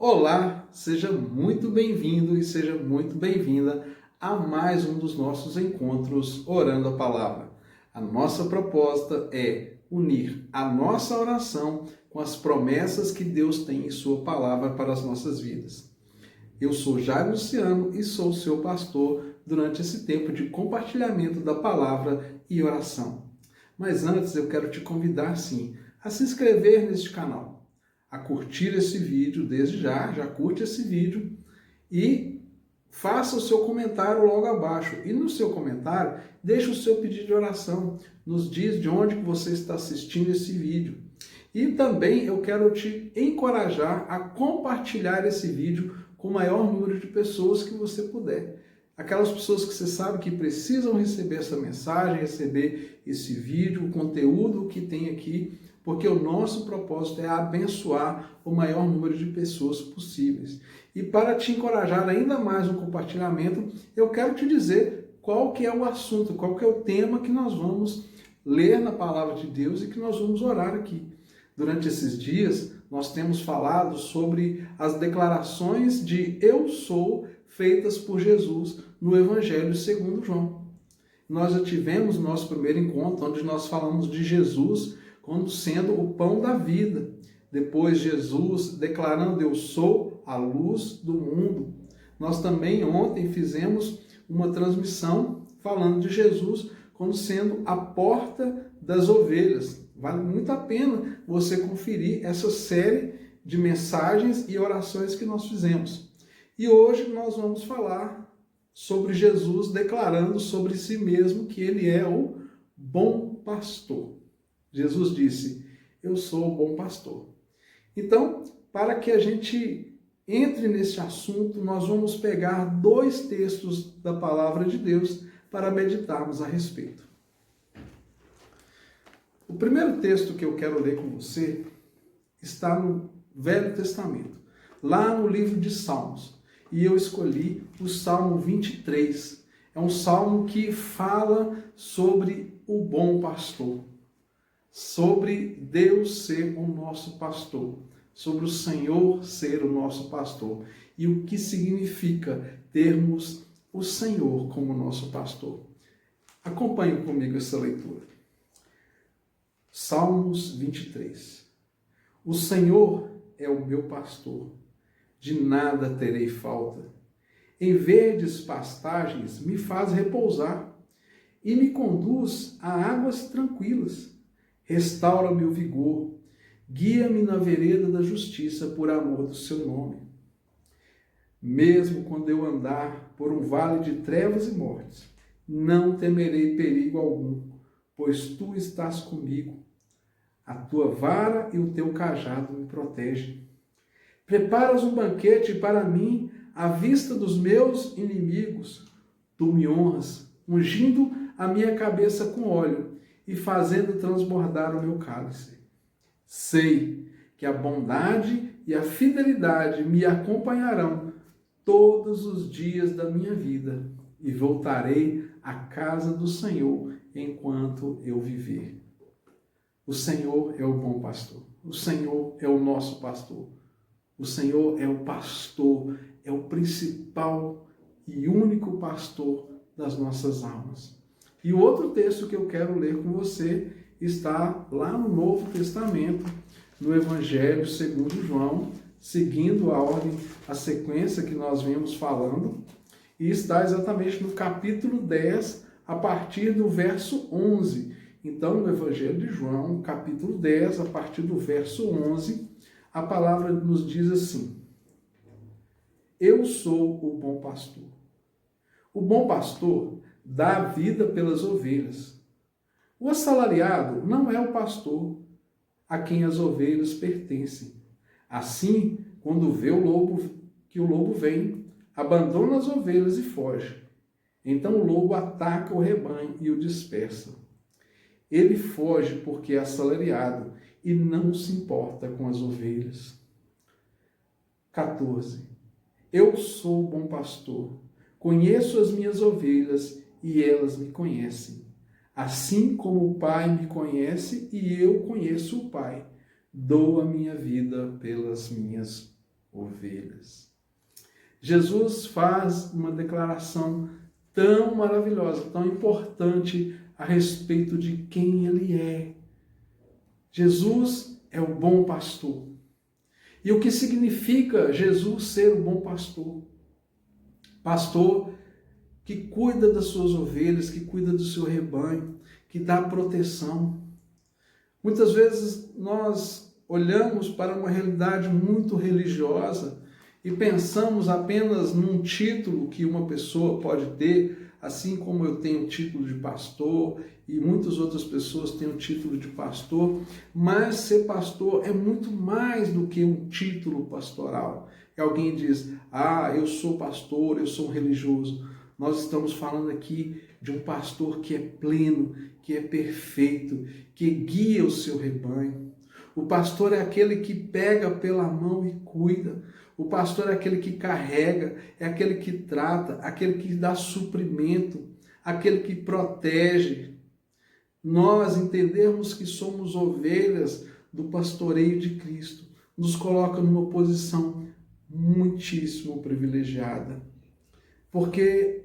Olá, seja muito bem-vindo e seja muito bem-vinda a mais um dos nossos encontros Orando a Palavra. A nossa proposta é unir a nossa oração com as promessas que Deus tem em Sua Palavra para as nossas vidas. Eu sou Jair Luciano e sou o seu pastor durante esse tempo de compartilhamento da palavra e oração. Mas antes eu quero te convidar, sim, a se inscrever neste canal, a curtir esse vídeo desde já curte esse vídeo e faça o seu comentário logo abaixo. E no seu comentário, deixe o seu pedido de oração, nos diz de onde que você está assistindo esse vídeo. E também eu quero te encorajar a compartilhar esse vídeo com o maior número de pessoas que você puder. Aquelas pessoas que você sabe que precisam receber essa mensagem, receber esse vídeo, o conteúdo que tem aqui, porque o nosso propósito é abençoar o maior número de pessoas possíveis. E para te encorajar ainda mais no compartilhamento, eu quero te dizer qual que é o assunto, qual que é o tema que nós vamos ler na Palavra de Deus e que nós vamos orar aqui. Durante esses dias, nós temos falado sobre as declarações de eu sou feitas por Jesus no Evangelho segundo João. Nós já tivemos o nosso primeiro encontro, onde nós falamos de Jesus como sendo o pão da vida. Depois Jesus declarando eu sou a luz do mundo. Nós também ontem fizemos uma transmissão falando de Jesus como sendo a porta das ovelhas. Vale muito a pena você conferir essa série de mensagens e orações que nós fizemos. E hoje nós vamos falar sobre Jesus declarando sobre si mesmo que ele é o bom pastor. Jesus disse, eu sou o bom pastor. Então, para que a gente entre nesse assunto, nós vamos pegar dois textos da palavra de Deus para meditarmos a respeito. O primeiro texto que eu quero ler com você está no Velho Testamento, lá no livro de Salmos. E eu escolhi o Salmo 23. É um salmo que fala sobre o bom pastor, sobre Deus ser o nosso pastor, sobre o Senhor ser o nosso pastor. E o que significa termos o Senhor como nosso pastor. Acompanhe comigo essa leitura. Salmos 23. O Senhor é o meu pastor, de nada terei falta. Em verdes pastagens me faz repousar e me conduz a águas tranquilas. Restaura-me o vigor, guia-me na vereda da justiça por amor do seu nome. Mesmo quando eu andar por um vale de trevas e mortes, não temerei perigo algum, pois tu estás comigo. A tua vara e o teu cajado me protegem. Preparas um banquete para mim à vista dos meus inimigos. Tu me honras, ungindo a minha cabeça com óleo e fazendo transbordar o meu cálice. Sei que a bondade e a fidelidade me acompanharão todos os dias da minha vida e voltarei à casa do Senhor enquanto eu viver. O Senhor é o bom pastor. O Senhor é o nosso pastor. O Senhor é o pastor, é o principal e único pastor das nossas almas. E o outro texto que eu quero ler com você está lá no Novo Testamento, no Evangelho segundo João, seguindo a ordem, a sequência que nós vimos falando, e está exatamente no capítulo 10, a partir do verso 11. Então, no Evangelho de João, capítulo 10, a partir do verso 11, a palavra nos diz assim: eu sou o bom pastor. O bom pastor dá a vida pelas ovelhas. O assalariado não é o pastor a quem as ovelhas pertencem. Assim, quando vê o lobo vem, abandona as ovelhas e foge. Então o lobo ataca o rebanho e o dispersa. Ele foge porque é assalariado e não se importa com as ovelhas. 14. Eu sou o bom pastor, conheço as minhas ovelhas e elas me conhecem. Assim como o Pai me conhece e eu conheço o Pai, dou a minha vida pelas minhas ovelhas. Jesus faz uma declaração tão maravilhosa, tão importante a respeito de quem ele é. Jesus é o bom pastor. E o que significa Jesus ser o bom pastor? Pastor que cuida das suas ovelhas, que cuida do seu rebanho, que dá proteção. Muitas vezes nós olhamos para uma realidade muito religiosa e pensamos apenas num título que uma pessoa pode ter, assim como eu tenho o título de pastor e muitas outras pessoas têm o título de pastor, mas ser pastor é muito mais do que um título pastoral. E alguém diz, eu sou pastor, eu sou um religioso. Nós estamos falando aqui de um pastor que é pleno, que é perfeito, que guia o seu rebanho. O pastor é aquele que pega pela mão e cuida. O pastor é aquele que carrega, é aquele que trata, aquele que dá suprimento, aquele que protege. Nós entendermos que somos ovelhas do pastoreio de Cristo nos coloca numa posição muitíssimo privilegiada. Porque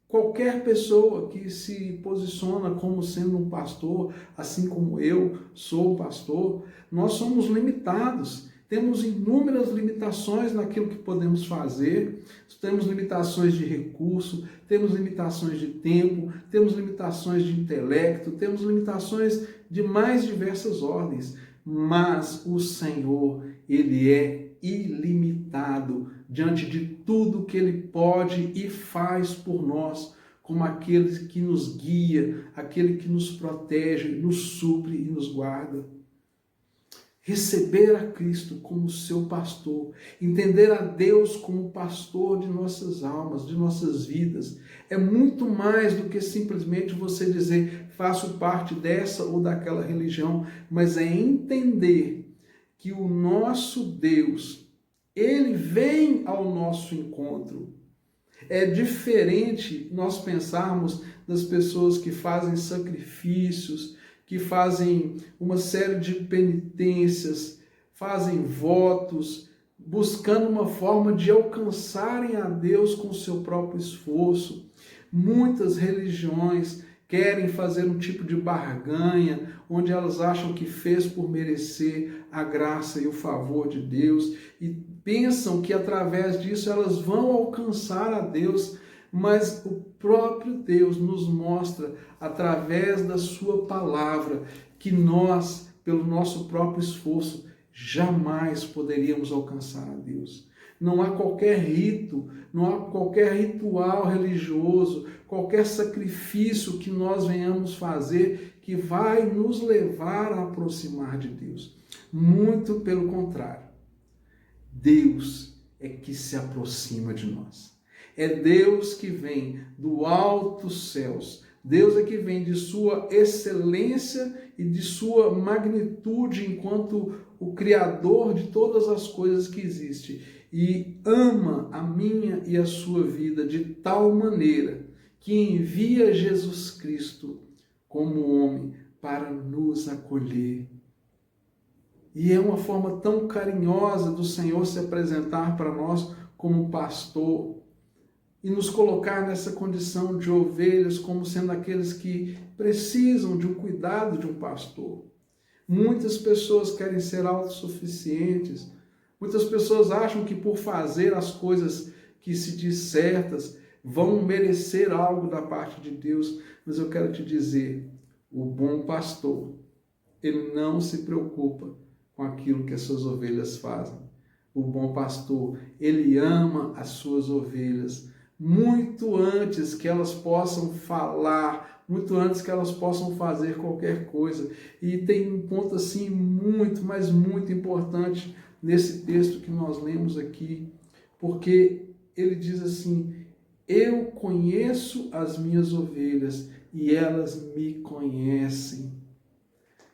qualquer pessoa que se posiciona como sendo um pastor, assim como eu sou pastor, nós somos limitados. Temos inúmeras limitações naquilo que podemos fazer, temos limitações de recurso, temos limitações de tempo, temos limitações de intelecto, temos limitações de mais diversas ordens, mas o Senhor, Ele é ilimitado diante de tudo que Ele pode e faz por nós, como aquele que nos guia, aquele que nos protege, nos supre e nos guarda. Receber a Cristo como seu pastor, entender a Deus como pastor de nossas almas, de nossas vidas, é muito mais do que simplesmente você dizer, faço parte dessa ou daquela religião, mas é entender que o nosso Deus, Ele vem ao nosso encontro. É diferente nós pensarmos das pessoas que fazem sacrifícios, que fazem uma série de penitências, fazem votos, buscando uma forma de alcançarem a Deus com o seu próprio esforço. Muitas religiões querem fazer um tipo de barganha, onde elas acham que fez por merecer a graça e o favor de Deus, e pensam que através disso elas vão alcançar a Deus, mas o próprio Deus nos mostra, através da sua palavra, que nós, pelo nosso próprio esforço, jamais poderíamos alcançar a Deus. Não há qualquer rito, não há qualquer ritual religioso, qualquer sacrifício que nós venhamos fazer que vai nos levar a aproximar de Deus. Muito pelo contrário. Deus é que se aproxima de nós. É Deus que vem do alto céus. Deus é que vem de sua excelência e de sua magnitude enquanto o Criador de todas as coisas que existem. E ama a minha e a sua vida de tal maneira que envia Jesus Cristo como homem para nos acolher. E é uma forma tão carinhosa do Senhor se apresentar para nós como pastor e nos colocar nessa condição de ovelhas como sendo aqueles que precisam de um cuidado de um pastor. Muitas pessoas querem ser autossuficientes, muitas pessoas acham que por fazer as coisas que se diz certas vão merecer algo da parte de Deus, mas eu quero te dizer, o bom pastor, ele não se preocupa com aquilo que as suas ovelhas fazem. O bom pastor, ele ama as suas ovelhas, muito antes que elas possam falar, muito antes que elas possam fazer qualquer coisa. E tem um ponto assim muito, mas muito importante nesse texto que nós lemos aqui, porque ele diz assim, eu conheço as minhas ovelhas e elas me conhecem.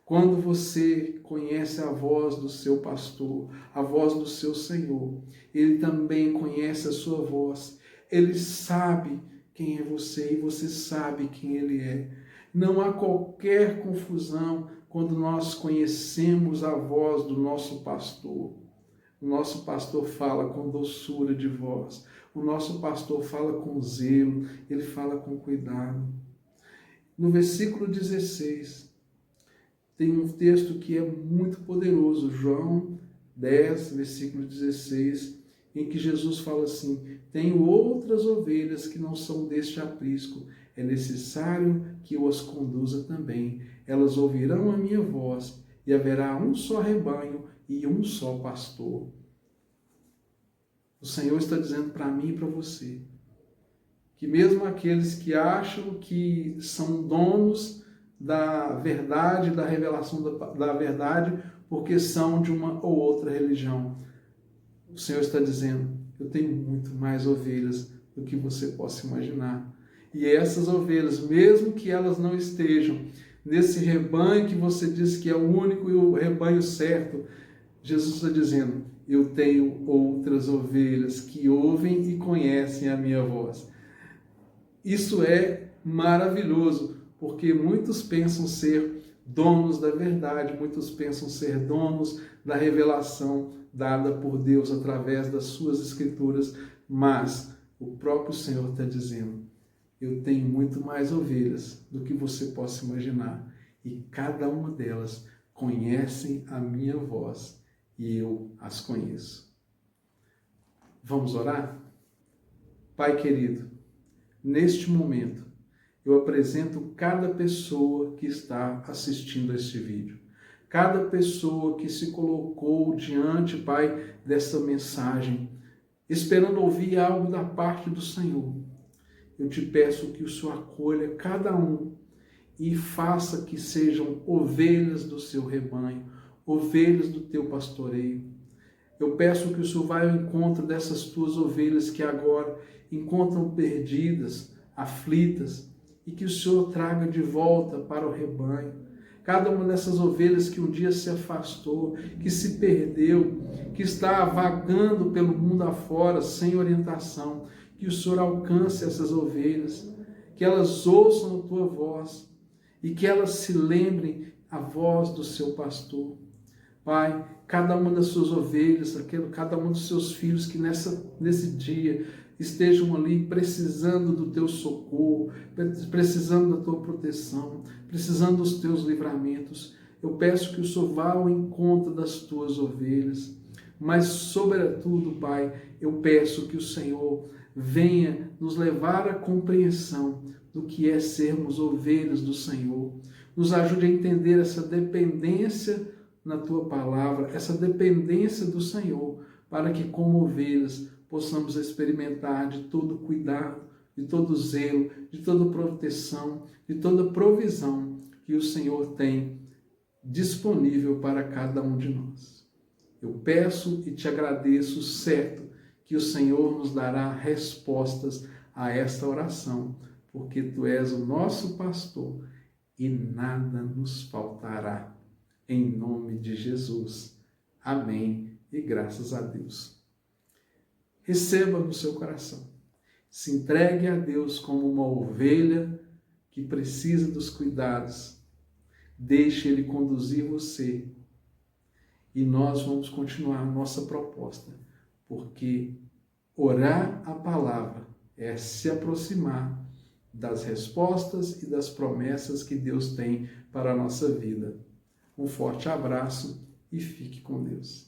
Quando você conhece a voz do seu pastor, a voz do seu Senhor, ele também conhece a sua voz. Ele sabe quem é você e você sabe quem ele é. Não há qualquer confusão quando nós conhecemos a voz do nosso pastor. O nosso pastor fala com doçura de voz. O nosso pastor fala com zelo, ele fala com cuidado. No versículo 16, tem um texto que é muito poderoso, João 10, versículo 16, em que Jesus fala assim: tenho outras ovelhas que não são deste aprisco, é necessário que eu as conduza também. Elas ouvirão a minha voz, e haverá um só rebanho e um só pastor. O Senhor está dizendo para mim e para você, que mesmo aqueles que acham que são donos da verdade, da revelação da verdade, porque são de uma ou outra religião, o Senhor está dizendo: eu tenho muito mais ovelhas do que você possa imaginar. E essas ovelhas, mesmo que elas não estejam nesse rebanho que você diz que é o único e o rebanho certo, Jesus está dizendo: eu tenho outras ovelhas que ouvem e conhecem a minha voz. Isso é maravilhoso, porque muitos pensam ser donos da verdade, muitos pensam ser donos da revelação dada por Deus através das suas escrituras, mas o próprio Senhor está dizendo: eu tenho muito mais ovelhas do que você possa imaginar, e cada uma delas conhecem a minha voz, e eu as conheço. Vamos orar? Pai querido, neste momento, eu apresento cada pessoa que está assistindo a este vídeo. Cada pessoa que se colocou diante, Pai, desta mensagem, esperando ouvir algo da parte do Senhor. Eu te peço que o Senhor acolha cada um e faça que sejam ovelhas do seu rebanho, ovelhas do teu pastoreio. Eu peço que o Senhor vá ao encontro dessas tuas ovelhas que agora encontram perdidas, aflitas, e que o Senhor traga de volta para o rebanho. Cada uma dessas ovelhas que um dia se afastou, que se perdeu, que está vagando pelo mundo afora sem orientação, que o Senhor alcance essas ovelhas, que elas ouçam a tua voz e que elas se lembrem a voz do seu pastor. Pai, cada uma das suas ovelhas, cada um dos seus filhos que nesse dia estejam ali precisando do teu socorro, precisando da tua proteção, precisando dos teus livramentos, eu peço que o Senhor vá ao encontro das tuas ovelhas. Mas, sobretudo, Pai, eu peço que o Senhor venha nos levar à compreensão do que é sermos ovelhas do Senhor. Nos ajude a entender essa dependência na tua palavra, essa dependência do Senhor, para que como ovelhas possamos experimentar de todo cuidado, de todo zelo, de toda proteção, de toda provisão que o Senhor tem disponível para cada um de nós. Eu peço e te agradeço, certo, que o Senhor nos dará respostas a esta oração, porque tu és o nosso pastor e nada nos faltará. Em nome de Jesus. Amém e graças a Deus. Receba no seu coração. Se entregue a Deus como uma ovelha que precisa dos cuidados. Deixe Ele conduzir você. E nós vamos continuar a nossa proposta, porque orar a palavra é se aproximar das respostas e das promessas que Deus tem para a nossa vida. Um forte abraço e fique com Deus.